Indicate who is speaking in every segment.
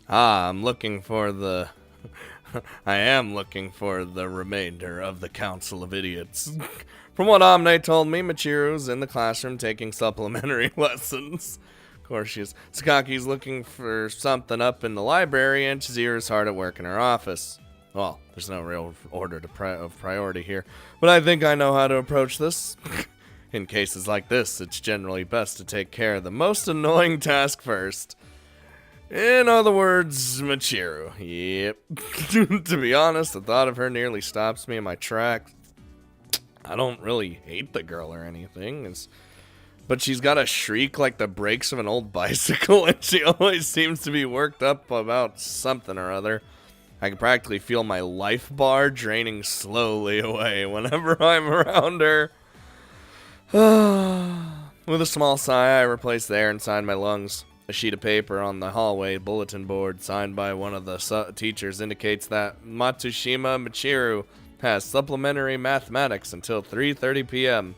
Speaker 1: Ah, I'm looking for the... I am looking for the remainder of the Council of Idiots. From what Amne told me, Michiru's in the classroom taking supplementary lessons. Of course she is. Sakaki's looking for something up in the library, and Chizira's hard at work in her office. Well, there's no real order of priority here, but I think I know how to approach this. In cases like this, it's generally best to take care of the most annoying task first. In other words, Michiru. Yep. To be honest, the thought of her nearly stops me in my tracks. I don't really hate the girl or anything, but she's got a shriek like the brakes of an old bicycle, and she always seems to be worked up about something or other. I can practically feel my life bar draining slowly away whenever I'm around her. With a small sigh, I replace the air inside my lungs. A sheet of paper on the hallway bulletin board signed by one of the teachers indicates that Matsushima Michiru has supplementary mathematics until 3:30 p.m.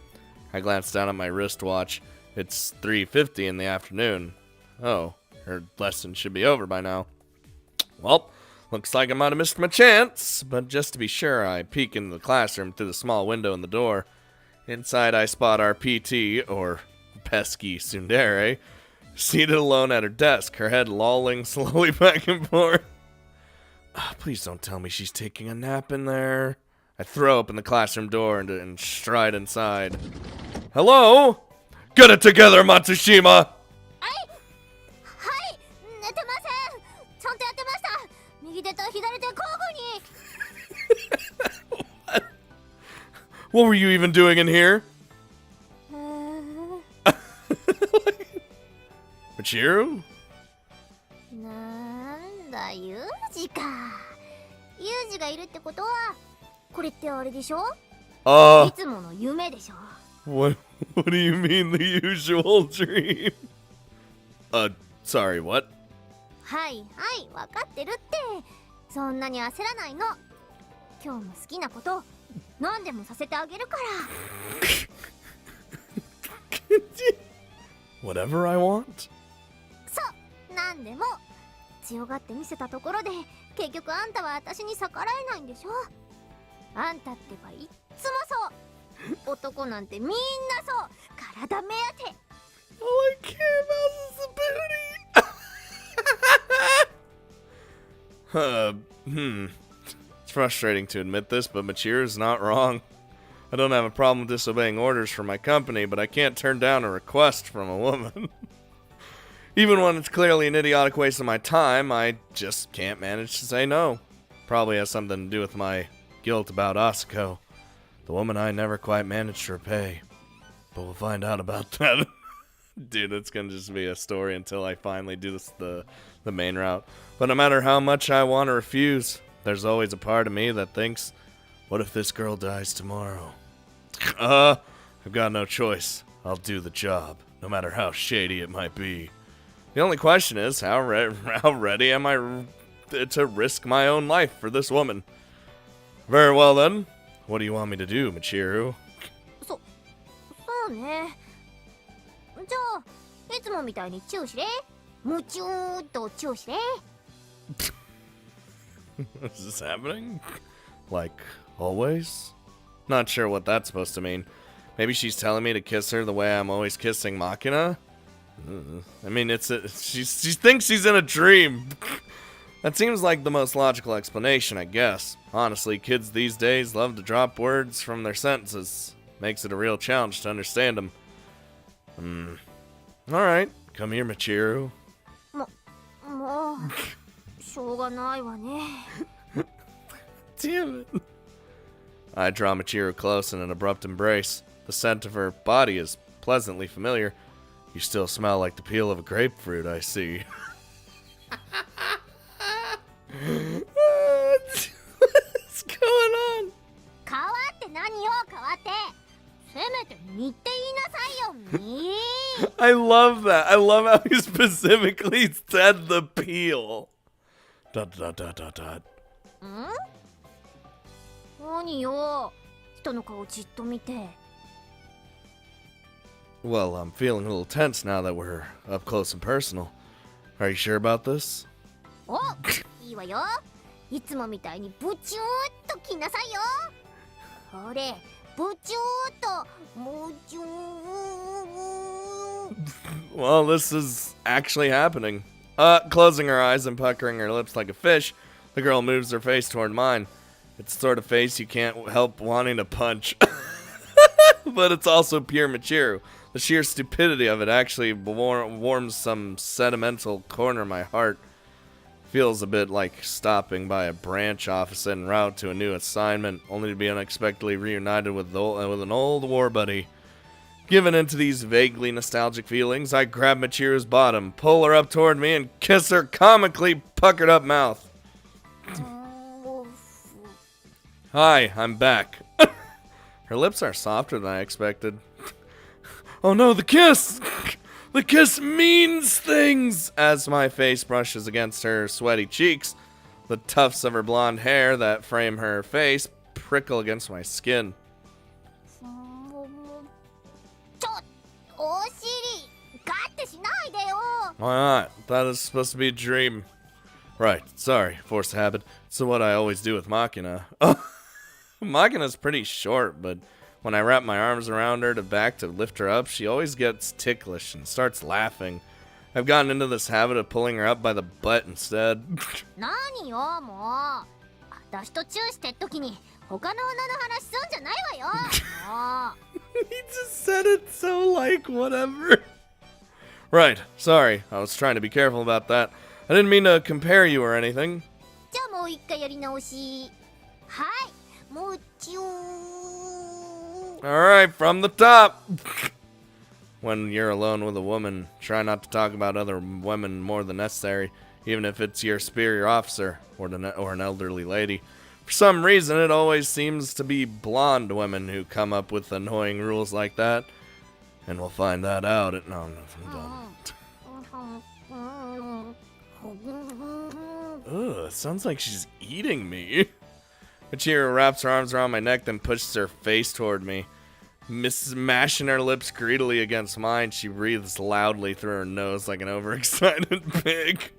Speaker 1: I glance down at my wristwatch. It's 3:50 in the afternoon. Oh, her lesson should be over by now. Well, looks like I might have missed my chance, but just to be sure, I peek into the classroom through the small window in the door. Inside, I spot our PT, or pesky tsundere, seated alone at her desk, her head lolling slowly back and forth. Please don't tell me she's taking a nap in there. I throw open the classroom door and stride inside. Hello? Get it together, Matsushima! What were you even doing in here? Michiru?
Speaker 2: なんだ、ユージか。ユージがいるってことは、これってあれでしょ？いつもの夢でしょ。
Speaker 1: What do you mean the usual dream? Sorry, what?
Speaker 2: はいはい、わかってるって。そんなに焦らないの。今日も好きなこと、何でもさせてあげるから。
Speaker 1: Whatever I want?
Speaker 2: そう、なんでも。強がって見せたところで、結局あんたは私に逆らえないんでしょ。あんたってばいっつもそう。男なんてみんなそう。体目当て。
Speaker 1: All I care about is the booty. It's frustrating to admit this, but Michiru's not wrong. I don't have a problem disobeying orders from my company, but I can't turn down a request from a woman. Even when it's clearly an idiotic waste of my time, I just can't manage to say no. Probably has something to do with my guilt about Asuko, the woman I never quite managed to repay. But we'll find out about that. Dude, it's gonna just be a story until I finally do the main route. But no matter how much I want to refuse, there's always a part of me that thinks, what if this girl dies tomorrow? I've got no choice. I'll do the job, no matter how shady it might be. The only question is, how ready am I to risk my own life for this woman? Very well then. What do you want me to do, Michiru?
Speaker 2: そうね。じゃあ、いつもみたいにチューしれ。ムチューっとチューしれ。
Speaker 1: Is this happening? Like, always? Not sure what that's supposed to mean. Maybe she's telling me to kiss her the way I'm always kissing Makina? I mean, she thinks she's in a dream. That seems like the most logical explanation, I guess. Honestly, kids these days love to drop words from their sentences. Makes it a real challenge to understand them. Alright, come here, Michiru.
Speaker 2: もう、しょうがないわね。
Speaker 1: Damn it. I draw Michiru close in an abrupt embrace. The scent of her body is pleasantly familiar. You still smell like the peel of a grapefruit, I see. What's going on?
Speaker 2: 変わって何よ、変わって。せめて見て言いなさいよ、みー。
Speaker 1: I love that. I love how he specifically said the peel. Dot dot dot dot dot.
Speaker 2: 何よ、人の顔じっと見て。
Speaker 1: Well, I'm feeling a little tense now that we're up close and personal. Are you sure about this?
Speaker 2: お、いいわよ。いつもみたいにブチューっと切んなさいよ。ほれ、ブチューっと、ブチュー。
Speaker 1: Well, this is actually happening. Closing her eyes and puckering her lips like a fish, the girl moves her face toward mine. It's the sort of face you can't help wanting to punch. But it's also pure Michiru. The sheer stupidity of it actually warms some sentimental corner of my heart. Feels a bit like stopping by a branch office en route to a new assignment, only to be unexpectedly reunited with an old war buddy. Given into these vaguely nostalgic feelings, I grab Michiru's bottom, pull her up toward me, and kiss her comically puckered up mouth. Hi, I'm back. Her lips are softer than I expected. Oh no, the kiss! The kiss means things! As my face brushes against her sweaty cheeks, the tufts of her blonde hair that frame her face prickle against my skin. Why not? That is supposed to be a dream. Right, sorry, force of habit. So what I always do with Makina. Makina's pretty short, but when I wrap my arms around her to lift her up, she always gets ticklish and starts laughing. I've gotten into this habit of pulling her up by the butt instead. He just said it so like whatever. Right, sorry, I was trying to be careful about that. I didn't mean to compare you or anything. Alright, from the top. When you're alone with a woman, try not to talk about other women more than necessary, even if it's your superior officer or an elderly lady. For some reason, it always seems to be blonde women who come up with annoying rules like that. And we'll find that out at... No, I'm done. Ugh, it sounds like she's eating me. Michiru wraps her arms around my neck, then pushes her face toward me. Smashing her lips greedily against mine, she breathes loudly through her nose like an overexcited pig.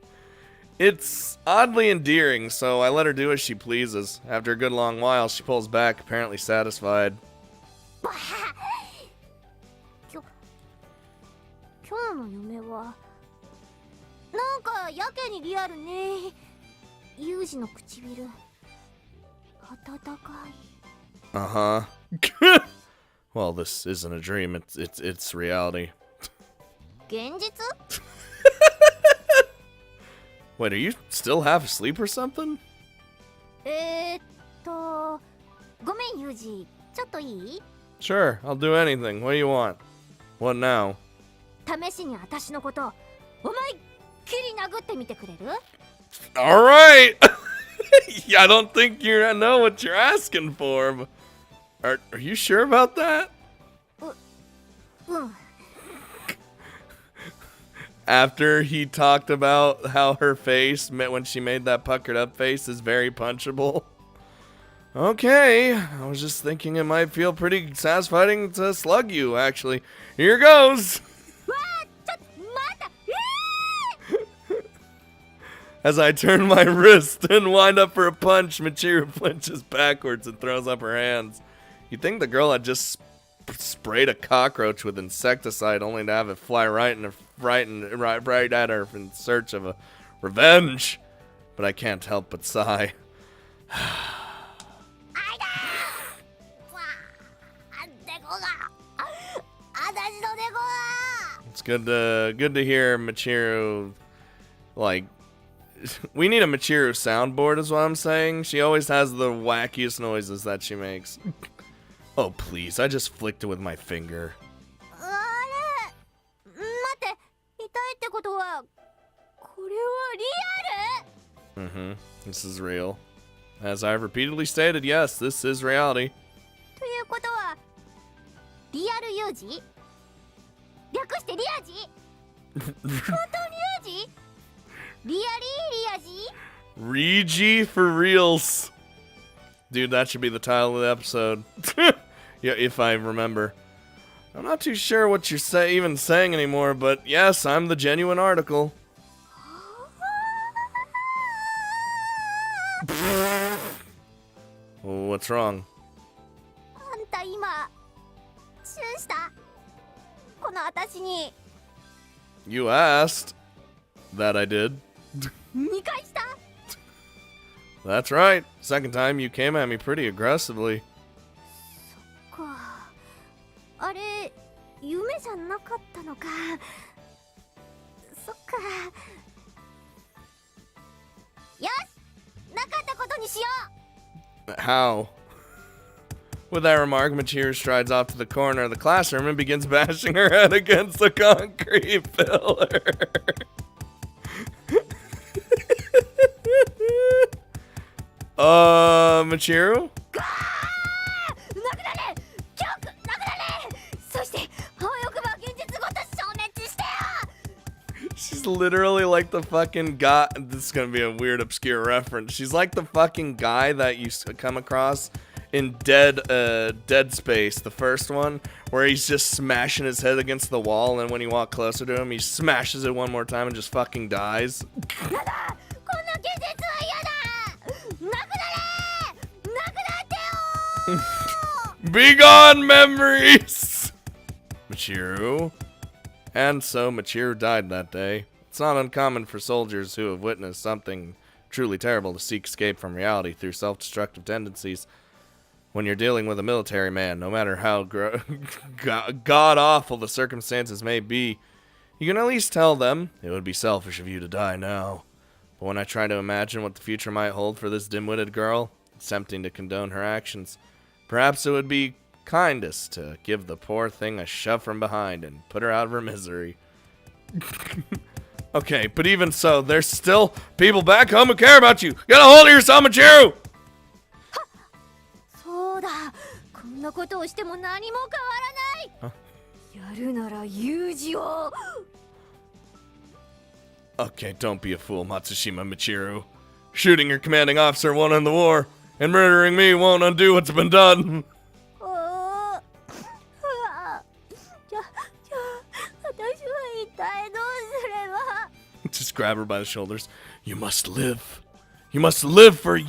Speaker 1: It's oddly endearing, so I let her do as she pleases. After a good long while, she pulls back, apparently satisfied. Uh-huh. Well, this isn't a dream, it's reality. Wait, are you still half asleep or something? Sure, I'll do anything. What do you want? What now? Alright! I don't think you know what you're asking for. Are you sure about that? After he talked about how her face, when she made that puckered up face, is very punchable. Okay, I was just thinking it might feel pretty satisfying to slug you, actually. Here goes! As I turn my wrist and wind up for a punch, Michiru flinches backwards and throws up her hands. You'd think the girl had just sprayed a cockroach with insecticide only to have it fly right at her in search of a revenge. But I can't help but sigh. It's good to hear Michiru, like, we need a Michiru soundboard is what I'm saying. She always has the wackiest noises that she makes. Oh please, I just flicked it with my finger. Mm-hmm, this is real. As I've repeatedly stated, yes, this is reality. Regi for reals. Dude, that should be the title of the episode. Yeah, if I remember. I'm not too sure what you're even saying anymore, but yes, I'm the genuine article. What's wrong?
Speaker 2: あんた今チューした？この私に
Speaker 1: You asked. That I did.
Speaker 2: 2回した？
Speaker 1: That's right. Second time you came at me pretty aggressively.
Speaker 2: か。あれ夢じゃなかったのか。そっか。よし、なかったことにしよう。
Speaker 1: How? With that remark, Machiro strides off to the corner of the classroom and begins bashing her head against the concrete pillar. Machiro?
Speaker 2: なくなれ！記憶なくなれ！そしてあわよくば現実ごと消滅してよ！
Speaker 1: She's literally like the fucking guy. This is gonna be a weird, obscure reference. She's like the fucking guy that you come across in Dead Space, the first one, where he's just smashing his head against the wall, and when you walk closer to him, he smashes it one more time and just fucking dies.
Speaker 2: やだ！こんな現実は嫌だ！なくなれ！なくなってよ！
Speaker 1: Be gone, memories! Machiro. And so Machiro died that day. It's not uncommon for soldiers who have witnessed something truly terrible to seek escape from reality through self-destructive tendencies. When you're dealing with a military man, no matter how god-awful the circumstances may be, you can at least tell them, it would be selfish of you to die now. But when I try to imagine what the future might hold for this dim-witted girl, it's tempting to condone her actions. Perhaps it would be kindest to give the poor thing a shove from behind and put her out of her misery. Okay, but even so, there's still people back home who care about you. Get a hold of yourself, Machiro!
Speaker 2: そうだ、こんなことをしても何も変わらない。やるなら有事を。
Speaker 1: Okay, don't be a fool, Matsushima Machiro. Shooting your commanding officer won't end the war, and murdering me won't undo what's been done.
Speaker 2: じゃあ私は一体どうすれば。
Speaker 1: Just grab her by the shoulders. You must live. You must live for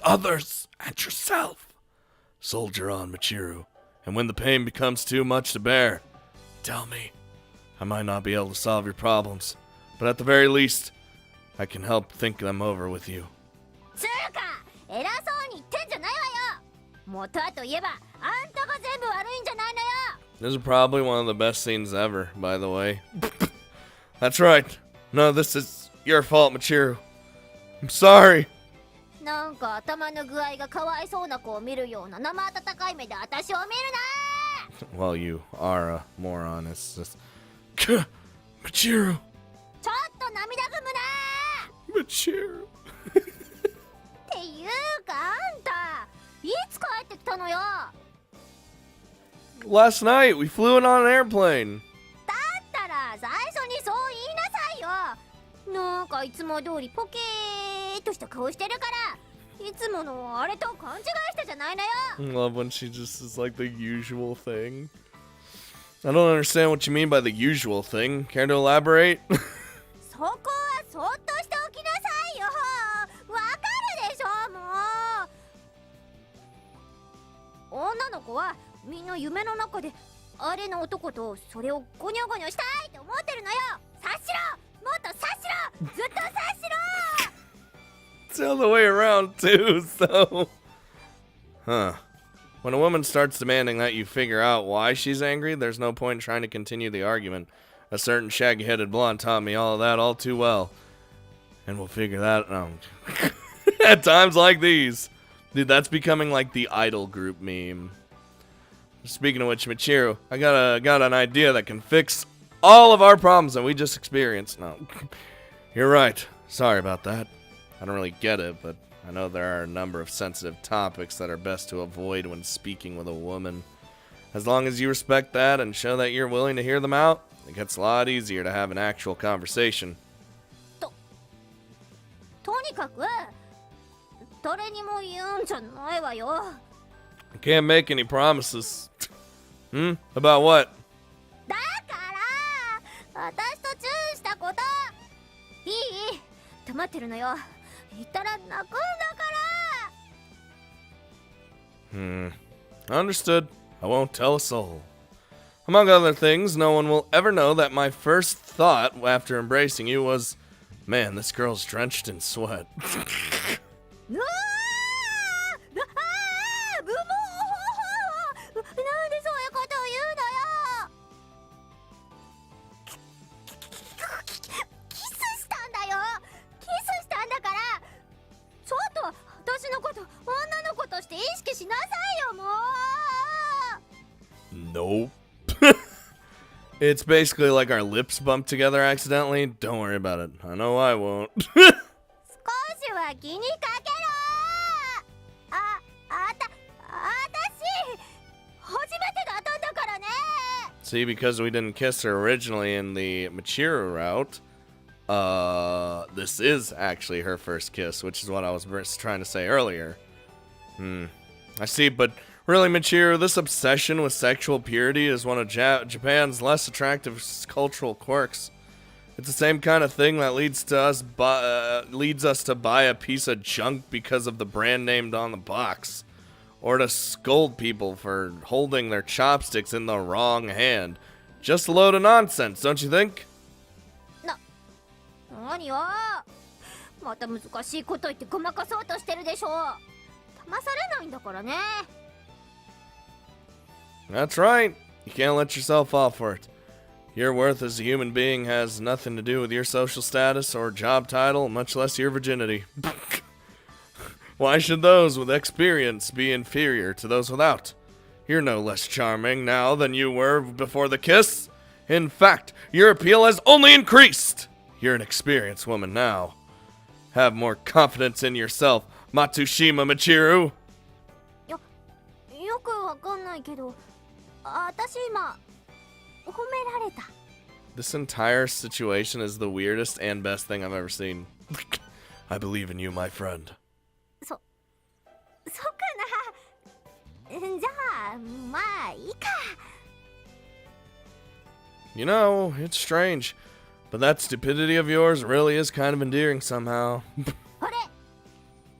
Speaker 1: others and yourself. Soldier on, Machiro. And when the pain becomes too much to bear, tell me. I might not be able to solve your problems, but at the very least, I can help think them over with you.
Speaker 2: つうか、偉そうに言ってんじゃないわよ。元はといえば、あんたが全部悪いんじゃないのよ。
Speaker 1: This is probably one of the best scenes ever, by the way. That's right. No, this is your fault, Machiro. I'm sorry.
Speaker 2: なんか頭の具合がかわいそうな子を見るような生温かい目で私を見るな。
Speaker 1: Well, you are a moron. It's just... Machiro.
Speaker 2: ちょっと涙ぐむな。
Speaker 1: Machiro.
Speaker 2: っていうかあんたいつ帰ってきたのよ。
Speaker 1: Last night, we flew in on an airplane.
Speaker 2: だったら最初にそう言いなさいよ。なんかいつも通りポケーっとした顔してるからいつものあれと勘違いしたじゃないのよ。
Speaker 1: I love when she just is like the usual thing. I don't understand what you mean by the usual thing. Care to elaborate?
Speaker 2: そこはそっとしておきなさいよ。わかるでしょもう。女の子はみんな夢の中であれの男とそれをゴニョゴニョしたいと思ってるのよ。察しろ、もっと察しろ、ずっと察しろ。
Speaker 1: It's the other way around, too, so... Huh. When a woman starts demanding that you figure out why she's angry, there's no point in trying to continue the argument. A certain shaggy-headed blonde taught me all of that all too well. And we'll figure that out. At times like these. Dude, that's becoming like the idol group meme. Speaking of which, Machiro, I got an idea that can fix all of our problems that we just experienced. No, you're right. Sorry about that. I don't really get it, but I know there are a number of sensitive topics that are best to avoid when speaking with a woman. As long as you respect that and show that you're willing to hear them out, it gets a lot easier to have an actual conversation.
Speaker 2: とにかく誰にも言うんじゃないわよ。
Speaker 1: I can't make any promises. About what?
Speaker 2: だから私とチューしたこといい？黙ってるのよ。言ったら泣くんだから。
Speaker 1: Understood. I won't tell a soul. Among other things, no one will ever know that my first thought after embracing you was, man, this girl's drenched in sweat.
Speaker 2: うわーブモーなんでそういうことを言うのよ。キスしたんだよ。キスしたんだからちょっと私のこと女の子として意識しなさいよもう。
Speaker 1: Nope. It's basically like our lips bumped together accidentally. Don't worry about it. I know I won't.
Speaker 2: 少しは気にかけろ。私初めてだったんだからね。
Speaker 1: See, because we didn't kiss her originally in the Makina route, this is actually her first kiss, which is what I was trying to say earlier. I see, but really, Makina, this obsession with sexual purity is one of Japan's less attractive cultural quirks. It's the same kind of thing that leads us to buy a piece of junk because of the brand named on the box, or to scold people for holding their chopsticks in the wrong hand. Just a load of nonsense, don't you think?
Speaker 2: 何よ。また難しいこと言ってごまかそうとしてるでしょ。騙されないんだからね。
Speaker 1: That's right. You can't let yourself fall for it. Your worth as a human being has nothing to do with your social status or job title, much less your virginity. Why should those with experience be inferior to those without? You're no less charming now than you were before the kiss. In fact, your appeal has only increased. You're an experienced woman now. Have more confidence in yourself, Matsushima Michiru.
Speaker 2: よくわかんないけど、私今褒められた。
Speaker 1: This entire situation is the weirdest and best thing I've ever seen. I believe in you, my friend.
Speaker 2: そうかな。じゃあまあいいか。
Speaker 1: You know, it's strange, but that stupidity of yours really is kind of endearing somehow.
Speaker 2: あれ、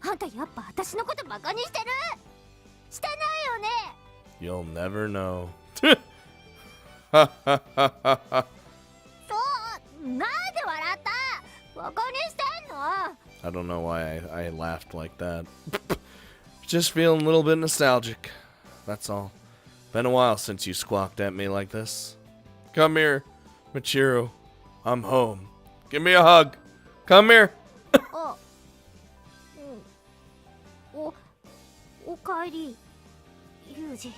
Speaker 2: あんたやっぱ私のことバカにしてる？してないよね。
Speaker 1: You'll never know.
Speaker 2: そう、なんで笑った？バカにしてんの？
Speaker 1: I don't know why I laughed like that. Just feeling a little bit nostalgic. That's all. Been a while since you squawked at me like this. Come here, Michiru. I'm home. Give me a hug. Come here.
Speaker 2: あ、おかえり、ユージ。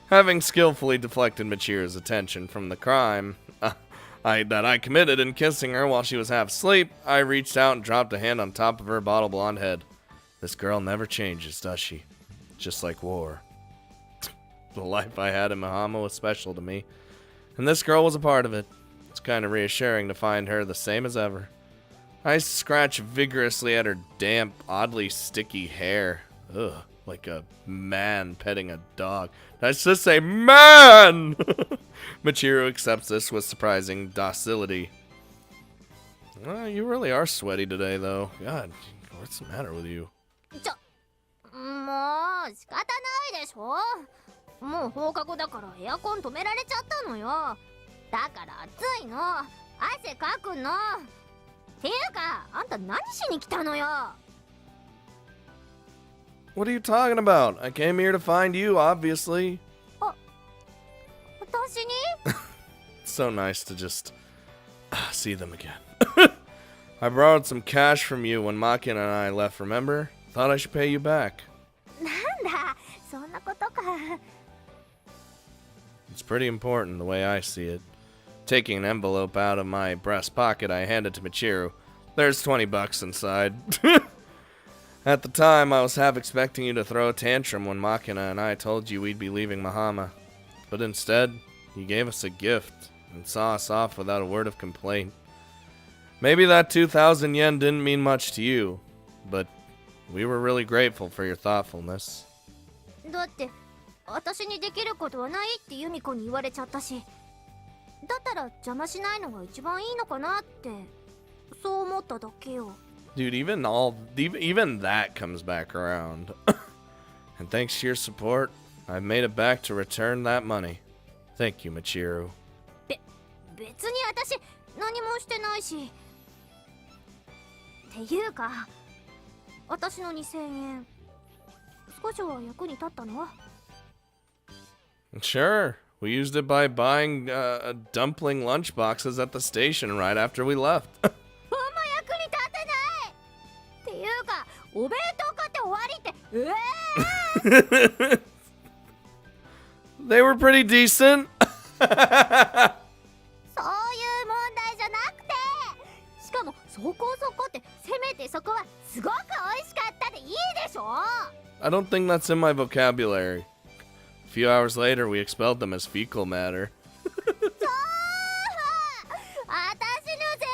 Speaker 1: Having skillfully deflected Michiru's attention from the crime that I committed in kissing her while she was half asleep, I reached out and dropped a hand on top of her bottle blonde head. This girl never changes, does she? Just like war. The life I had in Mahama was special to me, and this girl was a part of it. It's kind of reassuring to find her the same as ever. I scratched vigorously at her damp, oddly sticky hair. Ugh, like a man petting a dog. Did I just say man? Michiru accepts this with surprising docility. You really are sweaty today, though. God, what's the matter with you?
Speaker 2: もう仕方ないでしょ。もう放課後だからエアコン止められちゃったのよ。だから暑いの。汗かくの。ていうか、あんた何しに来たのよ。
Speaker 1: What are you talking about? I came here to find you, obviously.
Speaker 2: 私に？
Speaker 1: It's so nice to just see them again. I borrowed some cash from you when Makina and I left, remember? Thought I should pay you back.
Speaker 2: なんだ、そんなことか。
Speaker 1: It's pretty important the way I see it. Taking an envelope out of my breast pocket, I handed to Michiru. There's $20 inside. At the time, I was half expecting you to throw a tantrum when Makina and I told you we'd be leaving Mahama. But instead, you gave us a gift and saw us off without a word of complaint. Maybe that 2,000 yen didn't mean much to you, but we were really grateful for your thoughtfulness.
Speaker 2: だって私にできることはないってユミコに言われちゃったし、だったら邪魔しないのが一番いいのかなって。そう思っただけよ。
Speaker 1: Dude, even that comes back around. And thanks to your support, I've made it back to return that money. Thank you, Michiru.
Speaker 2: 別に私何もしてないし。っていうか私の2000円少しは役に立ったの？
Speaker 1: Sure. We used it by buying dumpling lunchboxes at the station right after we left.
Speaker 2: あんま役に立ってないっていうかお弁当買って終わりって。
Speaker 1: They were pretty decent.
Speaker 2: そういう問題じゃなくて、しかもそこそこってせめてそこはすごく美味しかったでいいでしょ。
Speaker 1: I don't think that's in my vocabulary. A few hours later, we expelled them as fecal matter.
Speaker 2: 私のせ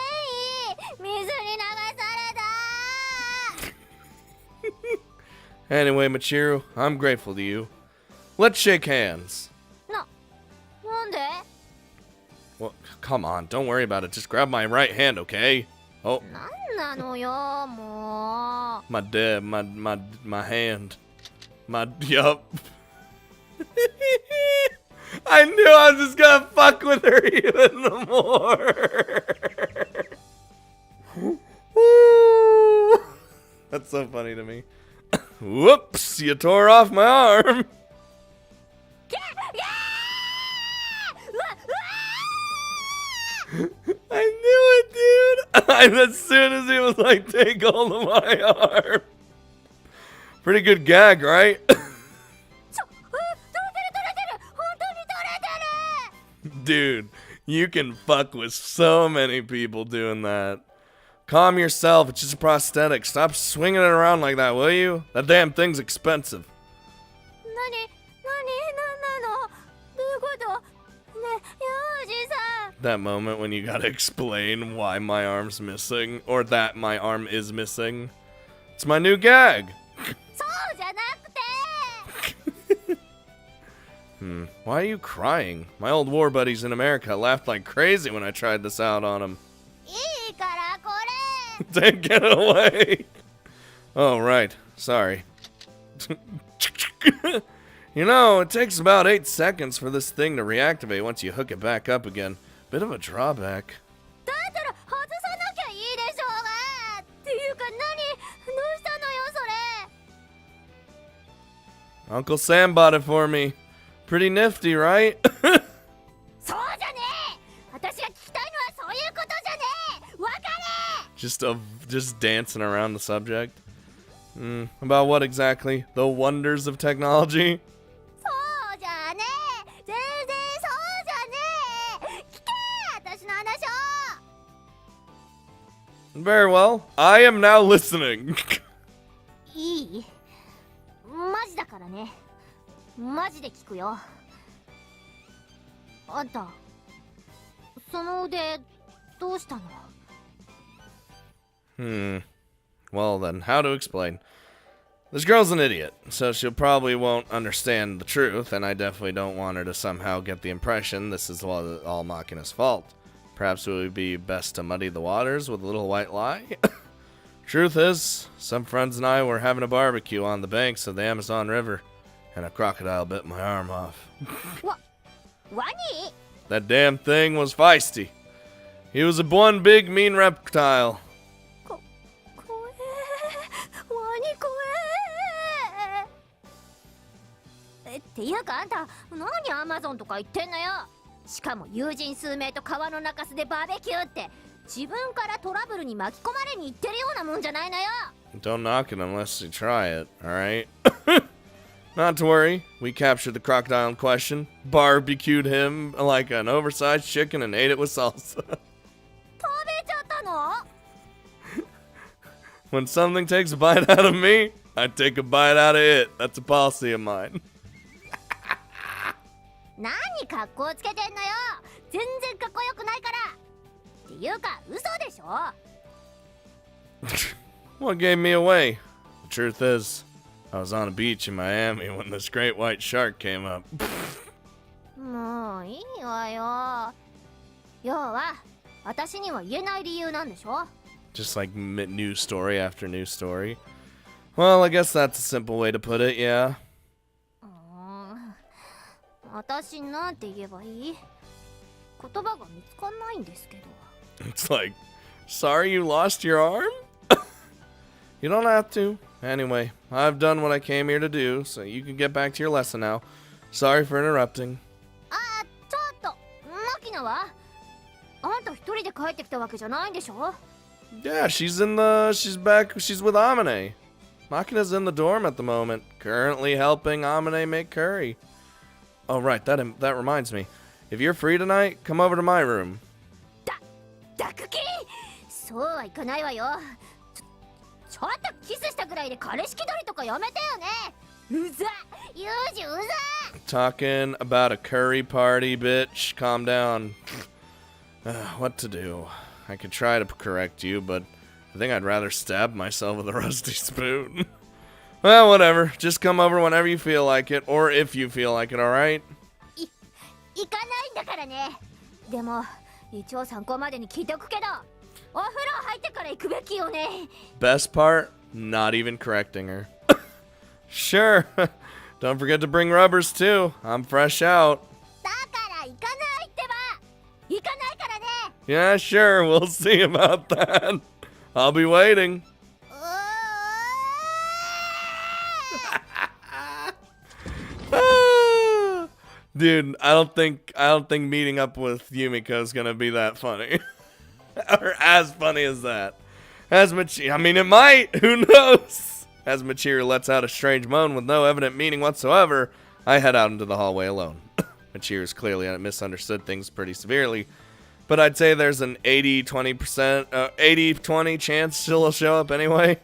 Speaker 2: い、水に流された。
Speaker 1: Anyway, Michiru, I'm grateful to you. Let's shake hands.
Speaker 2: なんで？
Speaker 1: Well, come on, don't worry about it. Just grab my right hand, okay? Oh,
Speaker 2: なんなのよ、もう。
Speaker 1: my hand. Yup. I knew I was just gonna fuck with her even more. That's so funny to me. Whoops, you tore off my arm. I knew it, dude. As soon as he was like, take hold of my arm. Pretty good gag, right? Dude, you can fuck with so many people doing that. Calm yourself, it's just a prosthetic. Stop swinging it around like that, will you? That damn thing's expensive. That moment when you gotta explain why my arm's missing, or that my arm is missing. It's my new gag. Why are you crying? My old war buddies in America laughed like crazy when I tried this out on them. Take it away. Oh, right. Sorry. You know, it takes about 8 seconds for this thing to reactivate once you hook it back up again. Bit of a drawback. Uncle Sam bought it for me. Pretty nifty, right? Just dancing around the subject. About what exactly? The wonders of technology? Very well. I am now listening.
Speaker 2: いい？マジだからね。マジで聞くよ。あんた、その腕どうしたの？
Speaker 1: Well then, how to explain? This girl's an idiot, so she probably won't understand the truth, and I definitely don't want her to somehow get the impression this is all Makina's fault. Perhaps it would be best to muddy the waters with a little white lie? Truth is, some friends and I were having a barbecue on the banks of the Amazon River, and a crocodile bit my arm off. That damn thing was feisty. He was one big mean reptile.
Speaker 2: っていうかあんた何アマゾンとか言ってんのよ。しかも友人数名と川の中州でバーベキューって自分からトラブルに巻き込まれに行ってるようなもんじゃないのよ。
Speaker 1: Don't knock it unless you try it, alright? Not to worry, we captured the crocodile in question, barbecued him like an oversized chicken, and ate it with salsa.
Speaker 2: 食べちゃったの？
Speaker 1: When something takes a bite out of me, I take a bite out of it. That's a policy of mine.
Speaker 2: 何格好つけてんのよ。全然かっこよくないから。っていうか嘘でしょ。
Speaker 1: What gave me away? The truth is, I was on a beach in Miami when this great white shark came up.
Speaker 2: もういいわよ。要は私には言えない理由なんでしょ。
Speaker 1: Just like news story after news story. Well, I guess that's a simple way to put it, yeah.
Speaker 2: 私なんて言えばいい？言葉が見つかんないんですけど。
Speaker 1: It's like, sorry you lost your arm? You don't have to. Anyway, I've done what I came here to do, so you can get back to your lesson now. Sorry for interrupting.
Speaker 2: ちょっと、マキナは？あんた一人で帰ってきたわけじゃないんでしょ？
Speaker 1: Yeah, she's with Amine. Makina's in the dorm at the moment, currently helping Amine make curry. Oh right, that reminds me. If you're free tonight, come over to my room.
Speaker 2: ダクキー！そうはいかないわよ。ちょっとキスしたぐらいで彼氏気取りとかやめてよね。うざ！ユージうざ！
Speaker 1: Talking about a curry party, bitch. Calm down. What to do? I could try to correct you, but I think I'd rather stab myself with a rusty spoon. Well, whatever. Just come over whenever you feel like it, or if you feel like it, alright?
Speaker 2: 行かないんだからね。でも一応参考までに聞いておくけど、お風呂入ってから行くべきよね。
Speaker 1: Best part? Not even correcting her. Sure. Don't forget to bring rubbers too. I'm fresh out.
Speaker 2: だから行かないってば。行かないからね。
Speaker 1: Yeah, sure. We'll see about that. I'll be waiting. Dude, I don't think meeting up with Yumiko is gonna be that funny, or as funny as that. As Michiru, I mean, it might. Who knows? As Michiru lets out a strange moan with no evident meaning whatsoever, I head out into the hallway alone. Michiru's clearly misunderstood things pretty severely, but I'd say there's an 80-20 chance she'll show up anyway.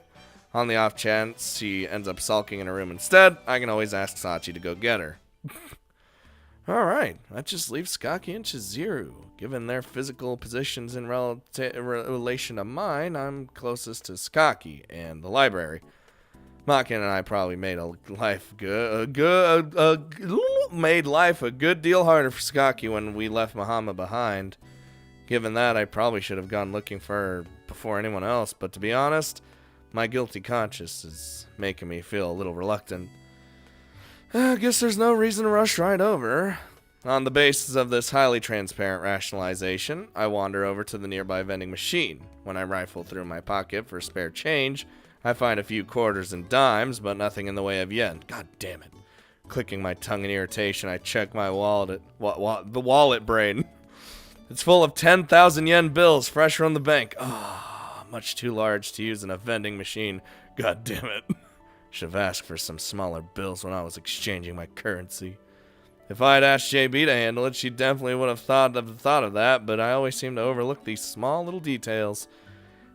Speaker 1: On the off chance she ends up sulking in her room instead, I can always ask Sachi to go get her. Alright, that just leaves Skaki and Chizuru. Given their physical positions in relation to mine, I'm closest to Skaki and the library. Makina and I probably made life a good deal harder for Skaki when we left Mahama behind. Given that, I probably should have gone looking for her before anyone else, but to be honest, my guilty conscience is making me feel a little reluctant. I guess there's no reason to rush right over. On the basis of this highly transparent rationalization, I wander over to the nearby vending machine. When I rifle through my pocket for spare change, I find a few quarters and dimes, but nothing in the way of yen. God damn it. Clicking my tongue in irritation, I check my wallet. The wallet brain. It's full of 10,000 yen bills fresh from the bank. Much too large to use in a vending machine. God damn it. Should have asked for some smaller bills when I was exchanging my currency. If I had asked JB to handle it, she definitely would have thought of that, but I always seem to overlook these small little details.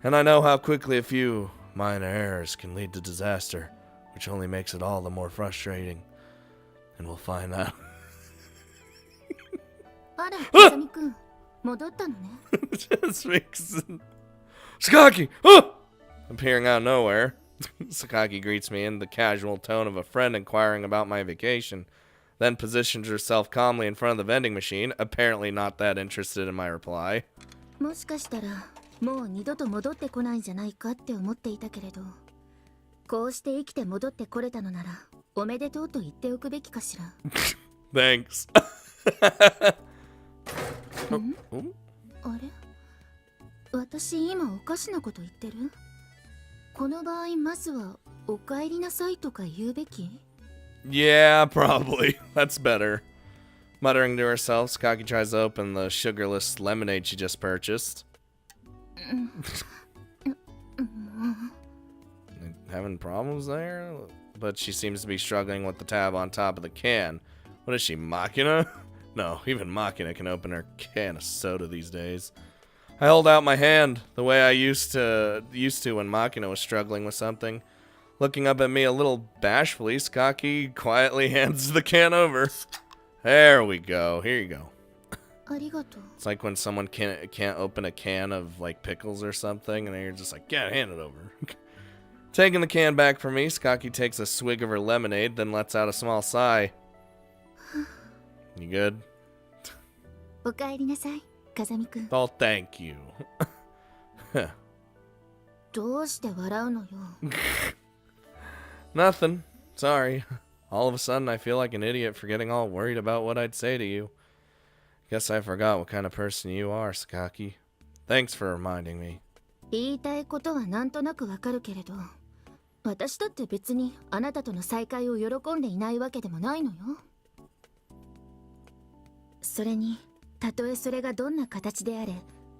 Speaker 1: And I know how quickly a few minor errors can lead to disaster, which only makes it all the more frustrating. And we'll find out. Just makes Sakaki! Appearing out of nowhere, Sakaki greets me in the casual tone of a friend inquiring about my vacation, then positions herself calmly in front of the vending machine, apparently not that interested in my reply.
Speaker 3: もしかしたらもう二度と戻ってこないんじゃないかって思っていたけれど、こうして生きて戻ってこれたのならおめでとうと言っておくべきかしら。
Speaker 1: Thanks.
Speaker 3: あれ？私今おかしなこと言ってる？この場合まずはお帰りなさいとか言うべき？
Speaker 1: Yeah, probably. That's better. Muttering to herself, Sakaki tries to open the sugarless lemonade she just purchased. Having problems there? But she seems to be struggling with the tab on top of the can. What is she, Makina? No, even Makina can open her can of soda these days. I hold out my hand, the way I used to when Makina was struggling with something. Looking up at me a little bashfully, Sakaki quietly hands the can over. There we go. Here you go. It's like when someone can't open a can of like pickles or something, and you're just like, yeah, hand it over. Taking the can back from me, Sakaki takes a swig of her lemonade, then lets out a small sigh. You good?
Speaker 3: お帰りなさい、風見くん。
Speaker 1: Oh, thank you.
Speaker 3: どうして笑うのよ。
Speaker 1: Nothing. Sorry. All of a sudden, I feel like an idiot for getting all worried about what I'd say to you. Guess I forgot what kind of person you are, Sakaki. Thanks for reminding me.
Speaker 3: 言いたいことはなんとなくわかるけれど、私だって別にあなたとの再会を喜んでいないわけでもないのよ。それに、たとえそれがどんな形であれ、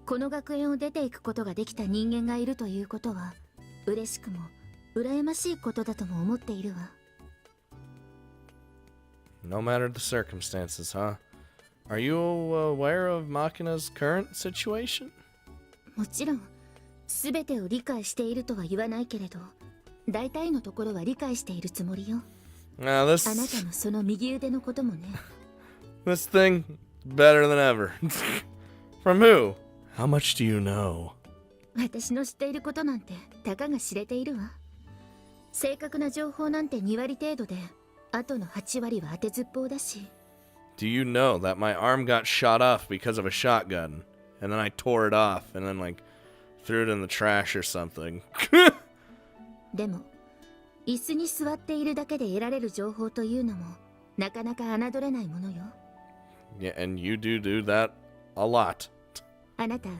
Speaker 3: この学園を出ていくことができた人間がいるということは、嬉しくも羨ましいことだとも思っているわ。
Speaker 1: No matter the circumstances, huh? Are you aware of Makina's current situation?
Speaker 3: もちろん、すべてを理解しているとは言わないけれど、大体のところは理解しているつもりよ。
Speaker 1: Now
Speaker 3: あなたのその右腕のこともね。
Speaker 1: this thing better than ever. From who? How much do you know?
Speaker 3: 私の知っていることなんてたかが知れているわ。正確な情報なんて2割程度で、あとの8割は当てずっぽうだし。
Speaker 1: Do you know that my arm got shot off because of a shotgun? And then I tore it off and then like threw it in the trash or something.
Speaker 3: でも、椅子に座っているだけで得られる情報というのも、なかなか侮れないものよ。
Speaker 1: Yeah, and you do that a lot.
Speaker 3: あなた、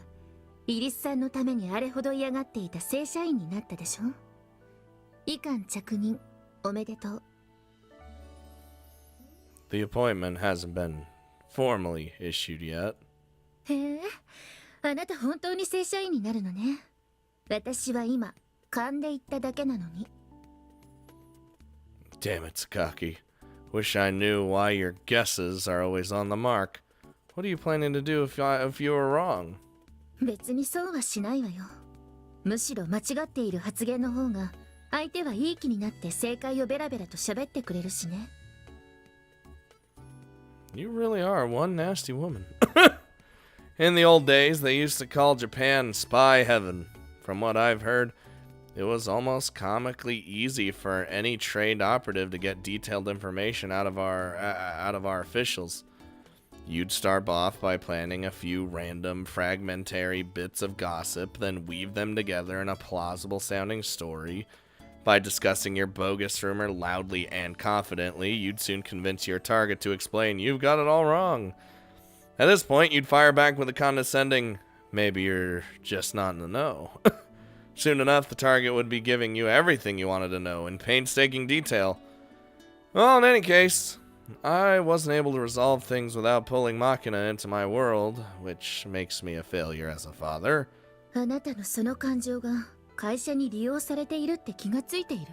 Speaker 3: イリスさんのためにあれほど嫌がっていた正社員になったでしょ。以下着任、おめでとう。
Speaker 1: The appointment hasn't been formally issued yet.
Speaker 3: へえ、あなた本当に正社員になるのね。私は今、勘で言っただけなのに。
Speaker 1: Damn it, Sakaki. Wish I knew why your guesses are always on the mark. What are you planning to do if you were wrong?
Speaker 3: 別にそうはしないわよ。むしろ間違っている発言の方が、相手はいい気になって正解をベラベラと喋ってくれるしね。
Speaker 1: You really are one nasty woman. In the old days, they used to call Japan spy heaven. From what I've heard, it was almost comically easy for any trained operative to get detailed information out of our officials. You'd start off by planning a few random fragmentary bits of gossip, then weave them together in a plausible-sounding story. By discussing your bogus rumor loudly and confidently, you'd soon convince your target to explain you've got it all wrong. At this point, you'd fire back with a condescending, maybe you're just not in the know. Soon enough, the target would be giving you everything you wanted to know in painstaking detail. Well, in any case, I wasn't able to resolve things without pulling Makina into my world, which makes me a failure as a father.
Speaker 3: あなたのその感情が会社に利用されているって気がついている？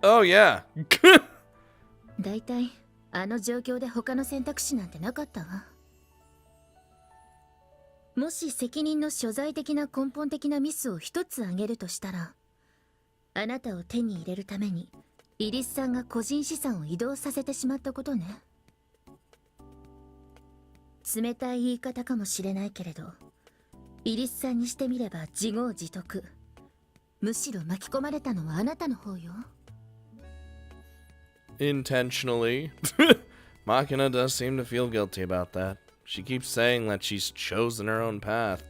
Speaker 1: Oh, yeah.
Speaker 3: だいたいあの状況で他の選択肢なんてなかったわ。もし責任の所在的な根本的なミスを一つ挙げるとしたら、あなたを手に入れるためにイリスさんが個人資産を移動させてしまったことね。冷たい言い方かもしれないけれど、イリスさんにしてみれば自業自得。むしろ巻き込まれたのはあなたの方よ。
Speaker 1: Intentionally. Makina does seem to feel guilty about that. She keeps saying that she's chosen her own path,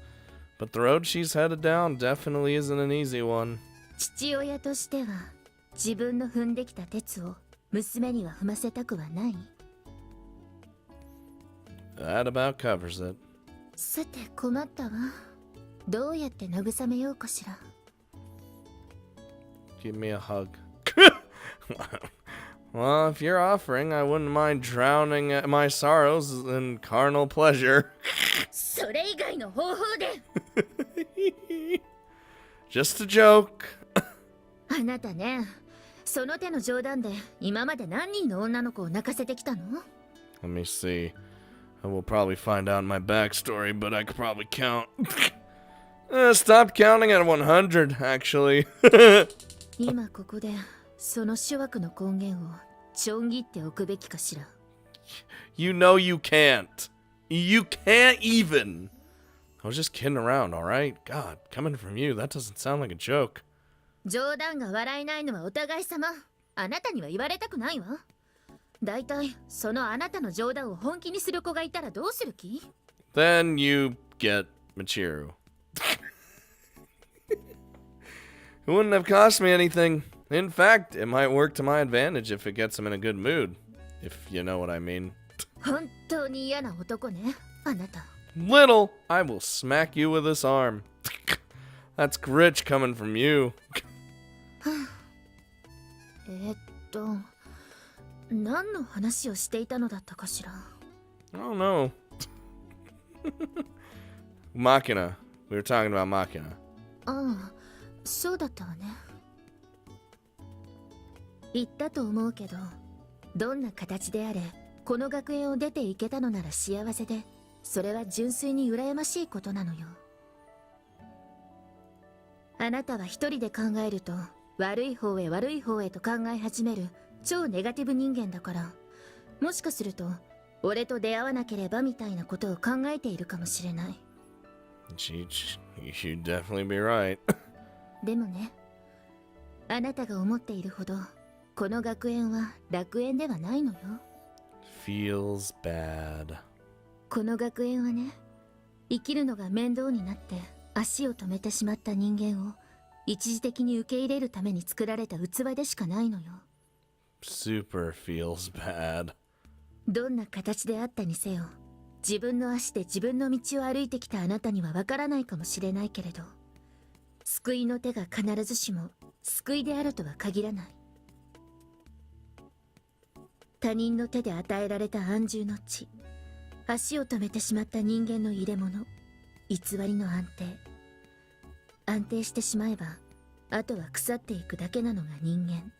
Speaker 1: but the road she's headed down definitely isn't an easy one.
Speaker 3: 父親としては自分の踏んできた鉄を娘には踏ませたくはない。
Speaker 1: That about covers it.
Speaker 3: さて困ったわ。どうやって慰めようかしら。
Speaker 1: Give me a hug. Well, if you're offering, I wouldn't mind drowning my sorrows in carnal pleasure.
Speaker 3: それ以外の方法で。
Speaker 1: Just a joke.
Speaker 3: あなたね、その手の冗談で今まで何人の女の子を泣かせてきたの？
Speaker 1: Let me see. I will probably find out my backstory, but I could probably count. Stopped counting at 100, actually.
Speaker 3: 今ここでその諸悪の根源をちょん切っておくべきかしら。
Speaker 1: You know you can't. You can't even. I was just kidding around, alright? God, coming from you, that doesn't sound like a joke.
Speaker 3: 冗談が笑えないのはお互い様。あなたには言われたくないわ。だいたいそのあなたの冗談を本気にする子がいたらどうする気？
Speaker 1: Then you get Michiru. It wouldn't have cost me anything. In fact, it might work to my advantage if it gets him in a good mood. If you know what I mean.
Speaker 3: 本当に嫌な男ね、あなた。
Speaker 1: Little, I will smack you with this arm. That's rich coming from you.
Speaker 3: 何の話をしていたのだったかしら。
Speaker 1: I don't know. Makina. We were talking about Makina.
Speaker 3: ああ、そうだったわね。言ったと思うけど、どんな形であれ、この学園を出て行けたのなら幸せで、それは純粋に羨ましいことなのよ。あなたは一人で考えると、悪い方へと考え始める超ネガティブ人間だから、もしかすると、俺と出会わなければみたいなことを考えているかもしれない。
Speaker 1: You'd definitely be right.
Speaker 3: でもね、あなたが思っているほど、この学園は楽園ではないのよ。
Speaker 1: Feels bad.
Speaker 3: この学園はね、生きるのが面倒になって足を止めてしまった人間を一時的に受け入れるために作られた器でしかないのよ。
Speaker 1: Super feels bad.
Speaker 3: どんな形であったにせよ、自分の足で自分の道を歩いてきたあなたにはわからないかもしれないけれど、救いの手が必ずしも救いであるとは限らない。他人の手で与えられた安住の地、足を止めてしまった人間の入れ物、偽りの安定。安定してしまえば、あとは腐っていくだけなのが人間。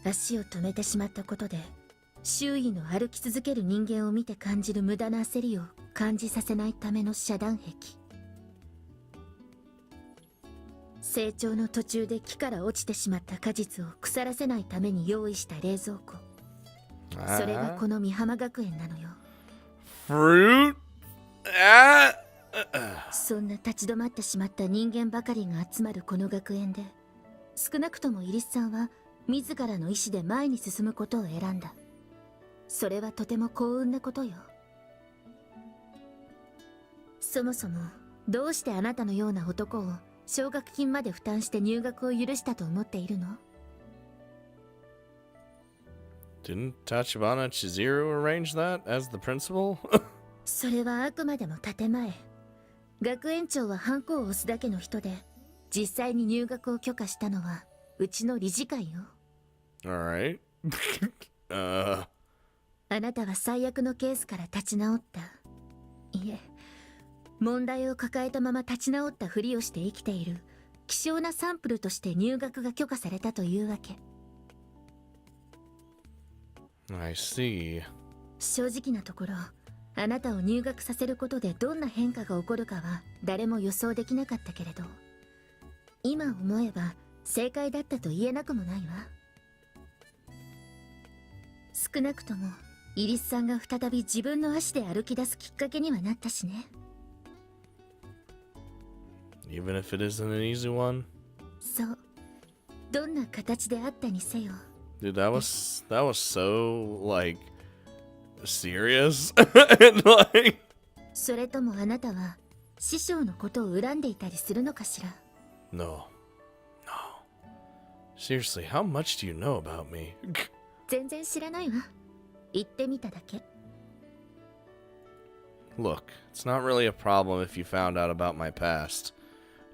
Speaker 3: 足を止めてしまったことで、周囲の歩き続ける人間を見て感じる無駄な焦りを感じさせないための遮断壁。成長の途中で木から落ちてしまった果実を腐らせないために用意した冷蔵庫。それがこの美浜学園なのよ。
Speaker 1: Fruit?
Speaker 3: そんな立ち止まってしまった人間ばかりが集まるこの学園で、少なくともイリスさんは自らの意志で前に進むことを選んだ。それはとても幸運なことよ。そもそもどうしてあなたのような男を奨学金まで負担して入学を許したと思っているの？
Speaker 1: Didn't Tachibana Chizuru arrange that as the principal?
Speaker 3: それはあくまでも建前。学園長はハンコを押すだけの人で、実際に入学を許可したのはうちの理事会よ。
Speaker 1: Alright.
Speaker 3: あなたは最悪のケースから立ち直った。いえ、問題を抱えたまま立ち直ったふりをして生きている希少なサンプルとして入学が許可されたというわけ。
Speaker 1: I see.
Speaker 3: 正直なところ、あなたを入学させることでどんな変化が起こるかは誰も予想できなかったけれど、今思えば正解だったと言えなくもないわ。少なくともイリスさんが再び自分の足で歩き出すきっかけにはなったしね。
Speaker 1: Even if it isn't an easy one?
Speaker 3: そう。どんな形であったにせよ。
Speaker 1: Dude, that was so, like, serious. And, like...
Speaker 3: それともあなたは師匠のことを恨んでいたりするのかしら？
Speaker 1: No. Seriously, how much do you know about me?
Speaker 3: 全然知らないわ。言ってみただけ。
Speaker 1: Look, it's not really a problem if you found out about my past.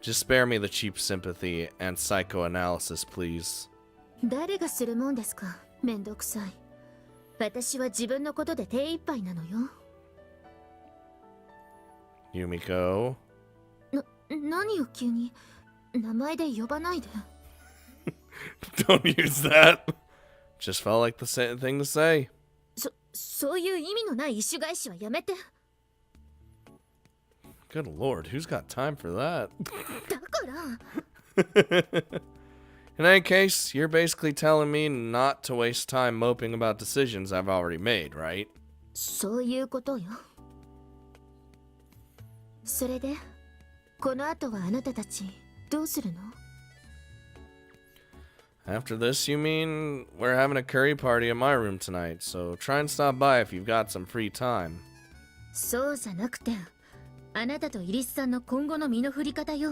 Speaker 1: Just spare me the cheap sympathy and psychoanalysis, please.
Speaker 3: 誰がするもんですか？めんどくさい。私は自分のことで手一杯なのよ。
Speaker 1: Yumiko?
Speaker 3: 何を急に名前で呼ばないで。
Speaker 1: Don't use that. Just felt like the thing to say.
Speaker 3: そういう意味のない意趣返しはやめて。
Speaker 1: Good lord, who's got time for that?
Speaker 3: だから。
Speaker 1: In any case, you're basically telling me not to waste time moping about decisions I've already made, right?
Speaker 3: そういうことよ。それで、この後はあなたたちどうするの？
Speaker 1: After this, you mean we're having a curry party in my room tonight, so try and stop by if you've got some free time.
Speaker 3: そうじゃなくて、あなたとイリスさんの今後の身の振り方よ。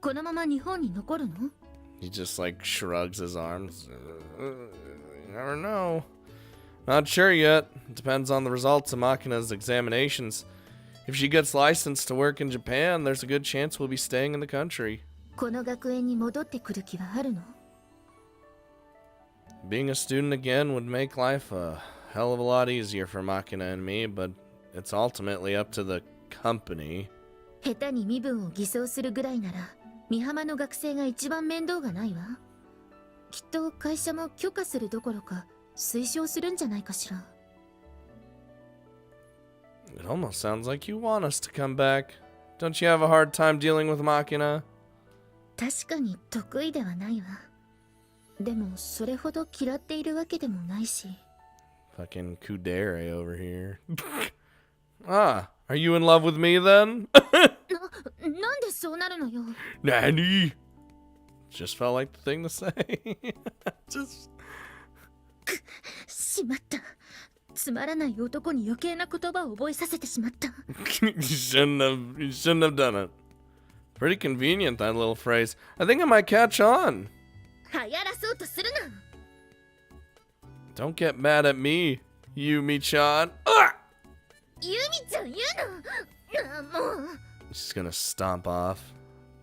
Speaker 3: このまま日本に残るの？
Speaker 1: He just like shrugs his arms. You never know. Not sure yet. It depends on the results of Makina's examinations. If she gets licensed to work in Japan, there's a good chance we'll be staying in the country.
Speaker 3: この学園に戻ってくる気はあるの？
Speaker 1: Being a student again would make life a hell of a lot easier for Makina and me, but it's ultimately up to the company.
Speaker 3: 下手に身分を偽装するぐらいなら、美浜の学生が一番面倒がないわ。きっと会社も許可するどころか推奨するんじゃないかしら。
Speaker 1: It almost sounds like you want us to come back. Don't you have a hard time dealing with Makina?
Speaker 3: 確かに得意ではないわ。でもそれほど嫌っているわけでもないし。
Speaker 1: Fucking kudere over here. Ah, are you in love with me then?
Speaker 3: なんでそうなるのよ。
Speaker 1: Nanny! Just felt like the thing to say. Just...
Speaker 3: しまった。つまらない男に余計な言葉を覚えさせてしまった。
Speaker 1: you shouldn't have done it. Pretty convenient, that little phrase. I think I might catch on.
Speaker 3: 流行らそうとするな。
Speaker 1: Don't get mad at me, Yumi-chan.
Speaker 3: ユミちゃん言うな。もう。
Speaker 1: She's gonna stomp off.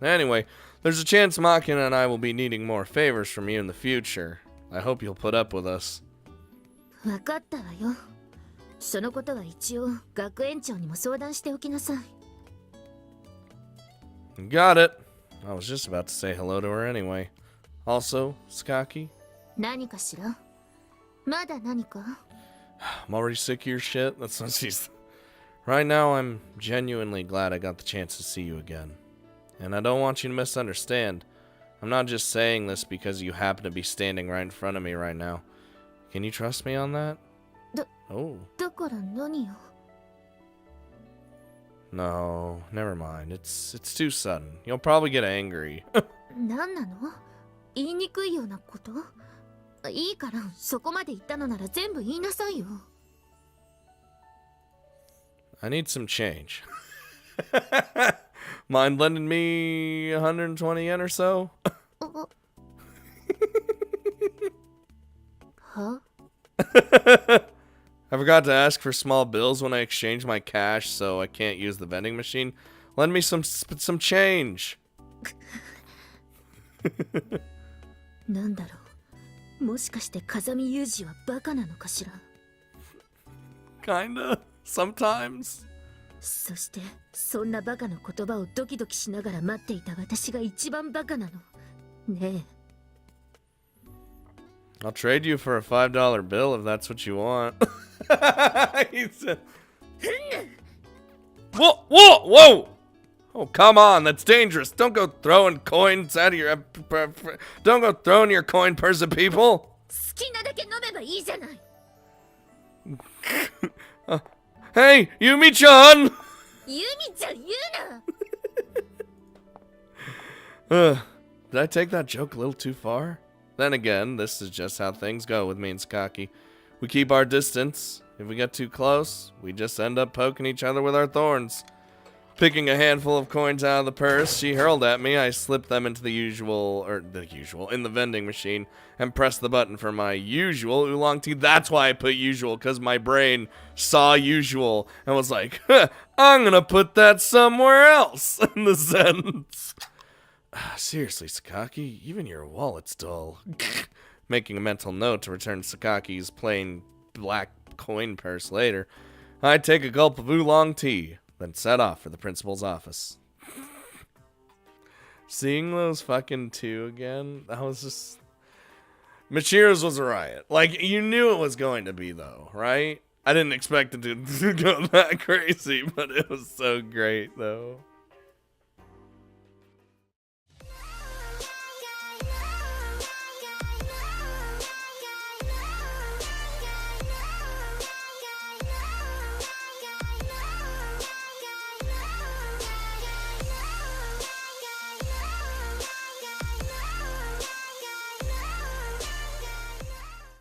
Speaker 1: Anyway, there's a chance Makina and I will be needing more favors from you in the future. I hope you'll put up with us.
Speaker 3: わかったわよ。そのことは一応学園長にも相談しておきなさい。
Speaker 1: Got it. I was just about to say hello to her anyway. Also, Sakaki?
Speaker 3: 何かしら？まだ何か？
Speaker 1: I'm already sick of your shit. That's what she's... Right now, I'm genuinely glad I got the chance to see you again. And I don't want you to misunderstand. I'm not just saying this because you happen to be standing right in front of me right now. Can you trust me on that? Oh.
Speaker 3: だから何よ。
Speaker 1: No, never mind. It's too sudden. You'll probably get angry.
Speaker 3: 何なの？言いにくいようなこと？いいから、そこまで言ったのなら全部言いなさいよ。
Speaker 1: I need some change. Mind lending me 120 yen or so?
Speaker 3: は？
Speaker 1: I forgot to ask for small bills when I exchange my cash, so I can't use the vending machine. Lend me some change.
Speaker 3: なんだろう。もしかして風見雄二はバカなのかしら。
Speaker 1: Kinda. Sometimes.
Speaker 3: そしてそんなバカの言葉をドキドキしながら待っていた私が一番バカなの。ねえ。
Speaker 1: I'll trade you for a $5 bill if that's what you want. He said... Whoa, whoa, whoa! Oh, come on, that's dangerous. Don't go throwing coins out of your... Don't go throwing your coin purse at people.
Speaker 3: 好きなだけ飲めばいいじゃない。
Speaker 1: Hey, Yumi-chan!
Speaker 3: ユミちゃん言うな。
Speaker 1: Did I take that joke a little too far? Then again, this is just how things go with me and Sakaki. We keep our distance. If we get too close, we just end up poking each other with our thorns. Picking a handful of coins out of the purse she hurled at me, I slipped them into in the vending machine, and pressed the button for my usual oolong tea. That's why I put usual, because my brain saw usual and was like, I'm gonna put that somewhere else in the sentence. Seriously, Sakaki, even your wallet's dull. Making a mental note to return Sakaki's plain black coin purse later, I take a gulp of oolong tea, then set off for the principal's office. Seeing those fucking two again, that was just... Michiru's was a riot. Like, you knew it was going to be, though, right? I didn't expect it to go that crazy, but it was so great, though.